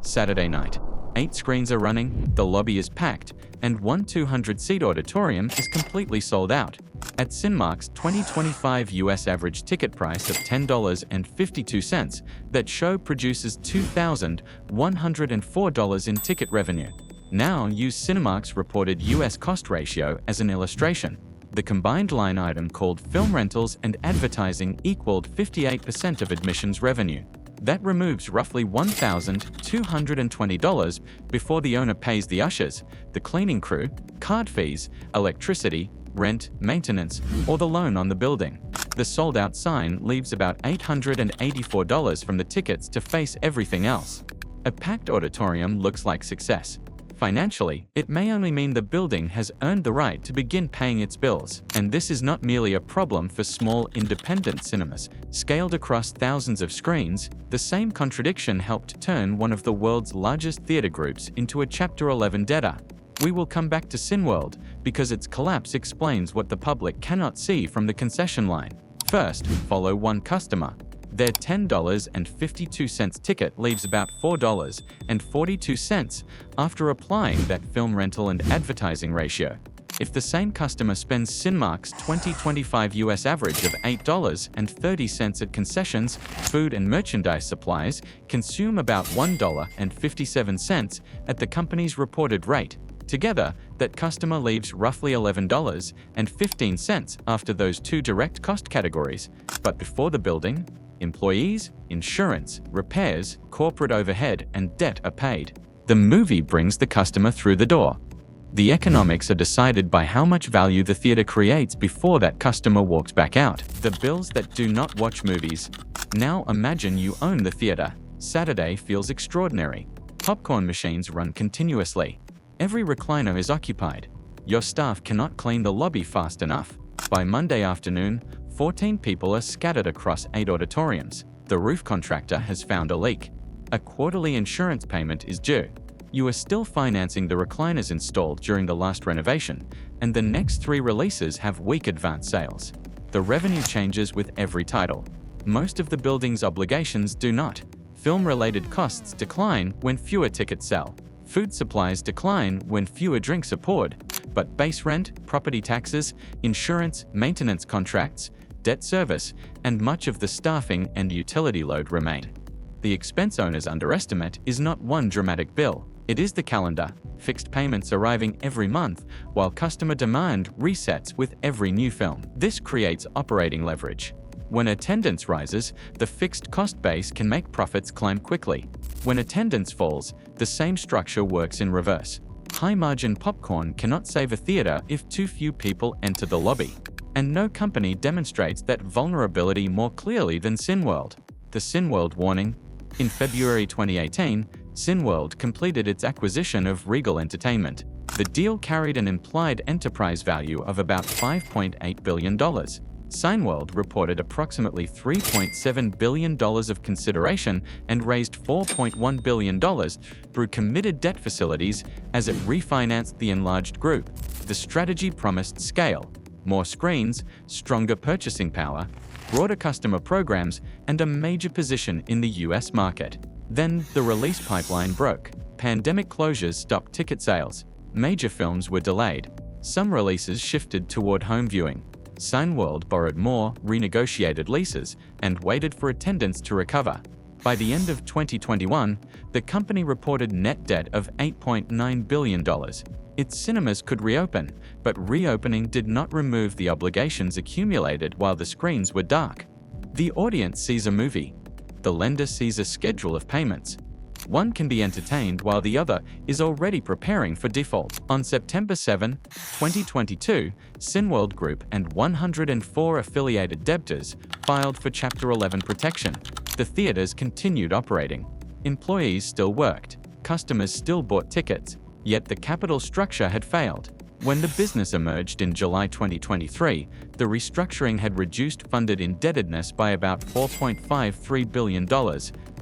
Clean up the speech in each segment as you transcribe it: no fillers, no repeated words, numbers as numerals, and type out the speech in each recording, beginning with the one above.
Saturday night. 8 screens are running, the lobby is packed, and one 200-seat auditorium is completely sold out. At Cinemark's 2025 US average ticket price of $10.52, that show produces $2,104 in ticket revenue. Now use Cinemark's reported US cost ratio as an illustration. The combined line item called film rentals and advertising equaled 58% of admissions revenue. That removes roughly $1,220 before the owner pays the ushers, the cleaning crew, card fees, electricity, rent, maintenance, or the loan on the building. The sold-out sign leaves about $884 from the tickets to face everything else. A packed auditorium looks like success. Financially, it may only mean the building has earned the right to begin paying its bills. And this is not merely a problem for small independent cinemas. Scaled across thousands of screens, the same contradiction helped turn one of the world's largest theater groups into a Chapter 11 debtor. We will come back to Cineworld because its collapse explains what the public cannot see from the concession line. First, follow one customer. Their $10.52 ticket leaves about $4.42 after applying that film rental and advertising ratio. If the same customer spends Cinemark's 2025 US average of $8.30 at concessions, food and merchandise supplies consume about $1.57 at the company's reported rate. Together, that customer leaves roughly $11.15 after those two direct cost categories. But before the building, employees, insurance, repairs, corporate overhead, and debt are paid. The movie brings the customer through the door. The economics are decided by how much value the theater creates before that customer walks back out. The bills that do not watch movies. Now imagine you own the theater. Saturday feels extraordinary. Popcorn machines run continuously. Every recliner is occupied. Your staff cannot clean the lobby fast enough. By Monday afternoon, 14 people are scattered across 8 auditoriums. The roof contractor has found a leak. A quarterly insurance payment is due. You are still financing the recliners installed during the last renovation, and the next 3 releases have weak advance sales. The revenue changes with every title. Most of the building's obligations do not. Film-related costs decline when fewer tickets sell. Food supplies decline when fewer drinks are poured, but base rent, property taxes, insurance, maintenance contracts, debt service, and much of the staffing and utility load remain. The expense owners underestimate is not one dramatic bill. It is the calendar, fixed payments arriving every month, while customer demand resets with every new film. This creates operating leverage. When attendance rises, the fixed cost base can make profits climb quickly. When attendance falls, the same structure works in reverse. High-margin popcorn cannot save a theater if too few people enter the lobby. And no company demonstrates that vulnerability more clearly than Cineworld. The Cineworld warning. In February 2018, Cineworld completed its acquisition of Regal Entertainment. The deal carried an implied enterprise value of about $5.8 billion. Cineworld reported approximately $3.7 billion of consideration and raised $4.1 billion through committed debt facilities as it refinanced the enlarged group. The strategy promised scale, more screens, stronger purchasing power, broader customer programs, and a major position in the US market. Then the release pipeline broke. Pandemic closures stopped ticket sales. Major films were delayed. Some releases shifted toward home viewing. Cineworld borrowed more, renegotiated leases, and waited for attendance to recover. By the end of 2021, the company reported net debt of $8.9 billion. Its cinemas could reopen, but reopening did not remove the obligations accumulated while the screens were dark. The audience sees a movie. The lender sees a schedule of payments. One can be entertained while the other is already preparing for default. On September 7, 2022, Cineworld Group and 104 affiliated debtors filed for Chapter 11 protection. The theaters continued operating. Employees still worked. Customers still bought tickets, yet the capital structure had failed. When the business emerged in July 2023, the restructuring had reduced funded indebtedness by about $4.53 billion,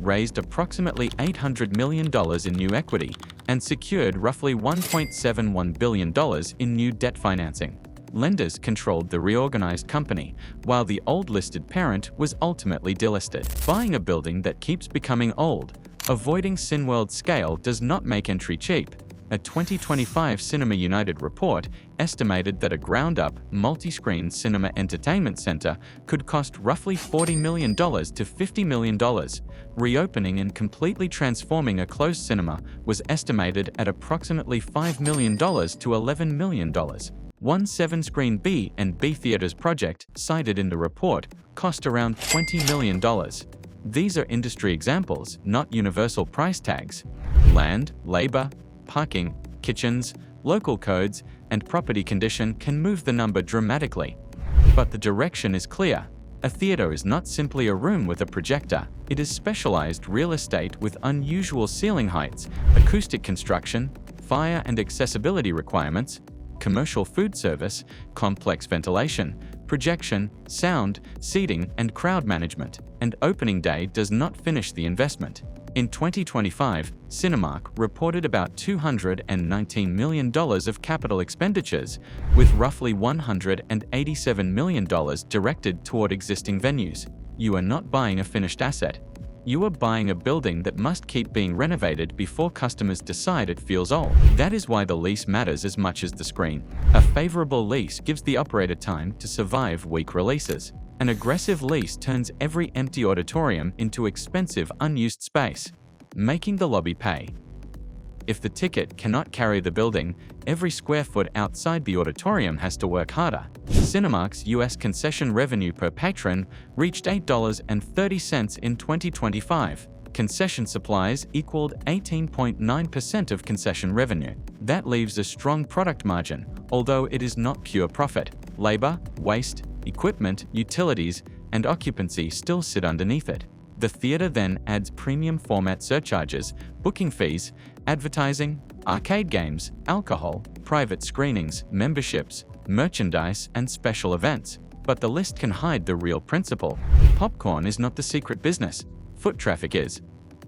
raised approximately $800 million in new equity, and secured roughly $1.71 billion in new debt financing. Lenders controlled the reorganized company, while the old listed parent was ultimately delisted. Buying a building that keeps becoming old, Avoiding Cineworld scale does not make entry cheap. A 2025 Cinema United report estimated that a ground-up, multi-screen cinema entertainment center could cost roughly $40 million to $50 million. Reopening and completely transforming a closed cinema was estimated at approximately $5 million to $11 million. One 7-screen B and B theaters project, cited in the report, cost around $20 million. These are industry examples, not universal price tags. Land, labor, parking, kitchens, local codes, and property condition can move the number dramatically. But the direction is clear. A theater is not simply a room with a projector. It is specialized real estate with unusual ceiling heights, acoustic construction, fire and accessibility requirements, commercial food service, complex ventilation, projection, sound, seating, and crowd management. And opening day does not finish the investment. In 2025, Cinemark reported about $219 million of capital expenditures, with roughly $187 million directed toward existing venues. You are not buying a finished asset. You are buying a building that must keep being renovated before customers decide it feels old. That is why the lease matters as much as the screen. A favorable lease gives the operator time to survive weak releases. An aggressive lease turns every empty auditorium into expensive, unused space, making the lobby pay. If the ticket cannot carry the building, every square foot outside the auditorium has to work harder. Cinemark's U.S. concession revenue per patron reached $8.30 in 2025. Concession supplies equaled 18.9% of concession revenue. That leaves a strong product margin, although it is not pure profit. Labor, waste, equipment, utilities, and occupancy still sit underneath it. The theater then adds premium format surcharges, booking fees, advertising, arcade games, alcohol, private screenings, memberships, merchandise, and special events. But the list can hide the real principle. Popcorn is not the secret business. Foot traffic is.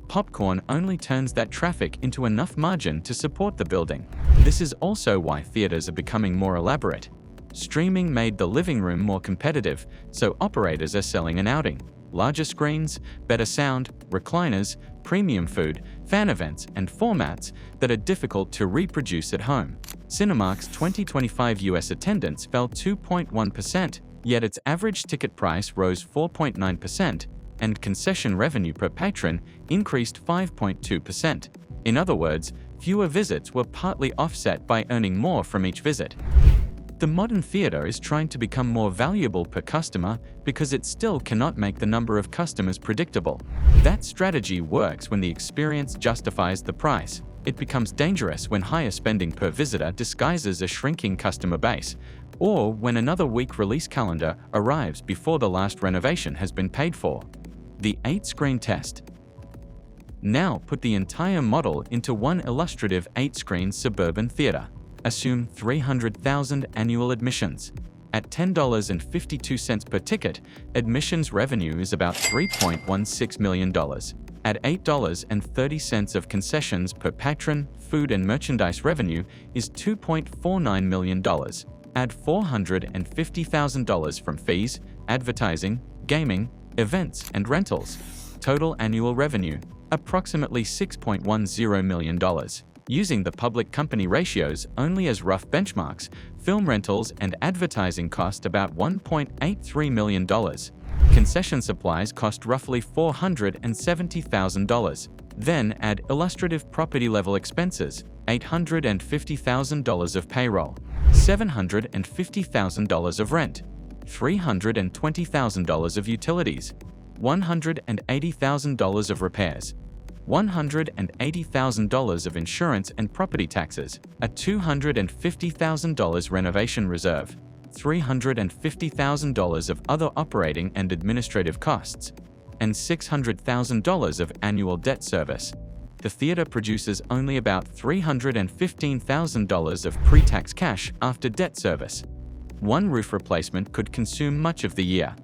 Popcorn only turns that traffic into enough margin to support the building. This is also why theaters are becoming more elaborate. Streaming made the living room more competitive, so operators are selling an outing. Larger screens, better sound, recliners, premium food, fan events, and formats that are difficult to reproduce at home. Cinemark's 2025 US attendance fell 2.1%, yet its average ticket price rose 4.9%, and concession revenue per patron increased 5.2%. In other words, fewer visits were partly offset by earning more from each visit. The modern theater is trying to become more valuable per customer because it still cannot make the number of customers predictable. That strategy works when the experience justifies the price. It becomes dangerous when higher spending per visitor disguises a shrinking customer base, or when another weak release calendar arrives before the last renovation has been paid for. The 8-screen test. Now put the entire model into one illustrative 8-screen suburban theater. Assume 300,000 annual admissions. At $10.52 per ticket, admissions revenue is about $3.16 million. At $8.30 of concessions per patron, food and merchandise revenue is $2.49 million. Add $450,000 from fees, advertising, gaming, events, and rentals. Total annual revenue, approximately $6.10 million. Using the public company ratios only as rough benchmarks, film rentals and advertising cost about $1.83 million. Concession supplies cost roughly $470,000. Then add illustrative property-level expenses, $850,000 of payroll, $750,000 of rent, $320,000 of utilities, $180,000 of repairs, $180,000 of insurance and property taxes, a $250,000 renovation reserve, $350,000 of other operating and administrative costs, and $600,000 of annual debt service. The theater produces only about $315,000 of pre-tax cash after debt service. One roof replacement could consume much of the year.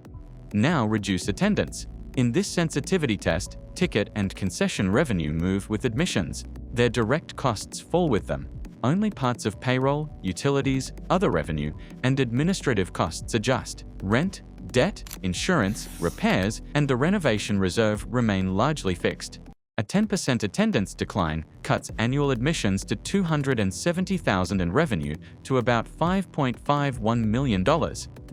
Now reduce attendance. In this sensitivity test, ticket and concession revenue move with admissions. Their direct costs fall with them. Only parts of payroll, utilities, other revenue, and administrative costs adjust. Rent, debt, insurance, repairs, and the renovation reserve remain largely fixed. A 10% attendance decline cuts annual admissions to $270,000 and revenue to about $5.51 million.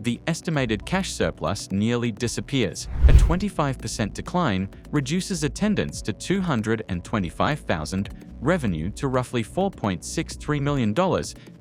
The estimated cash surplus nearly disappears. A 25% decline reduces attendance to $225,000, revenue to roughly $4.63 million,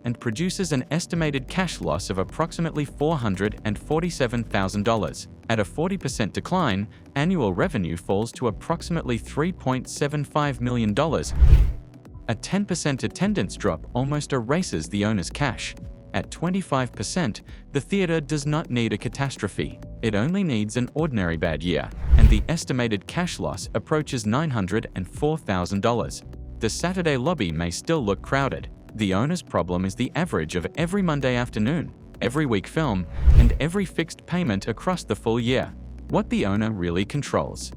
and produces an estimated cash loss of approximately $447,000. At a 40% decline, annual revenue falls to approximately $3.75 million. A 10% attendance drop almost erases the owner's cash. At 25%, the theater does not need a catastrophe. It only needs an ordinary bad year, and the estimated cash loss approaches $904,000. The Saturday lobby may still look crowded. The owner's problem is the average of every Monday afternoon, every week film, and every fixed payment across the full year. What the owner really controls.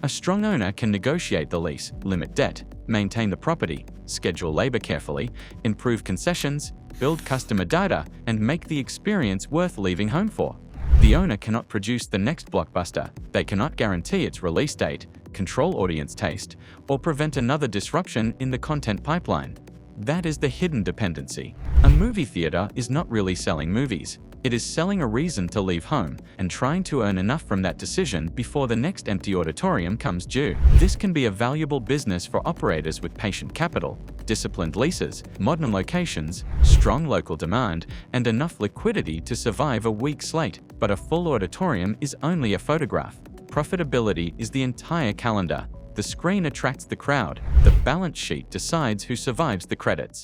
A strong owner can negotiate the lease, limit debt, maintain the property, schedule labor carefully, improve concessions, build customer data, and make the experience worth leaving home for. The owner cannot produce the next blockbuster. They cannot guarantee its release date, control audience taste, or prevent another disruption in the content pipeline. That is the hidden dependency. A movie theater is not really selling movies. It is selling a reason to leave home and trying to earn enough from that decision before the next empty auditorium comes due. This can be a valuable business for operators with patient capital, disciplined leases, modern locations, strong local demand, and enough liquidity to survive a weak slate. But a full auditorium is only a photograph. Profitability is the entire calendar. The screen attracts the crowd. The balance sheet decides who survives the credits.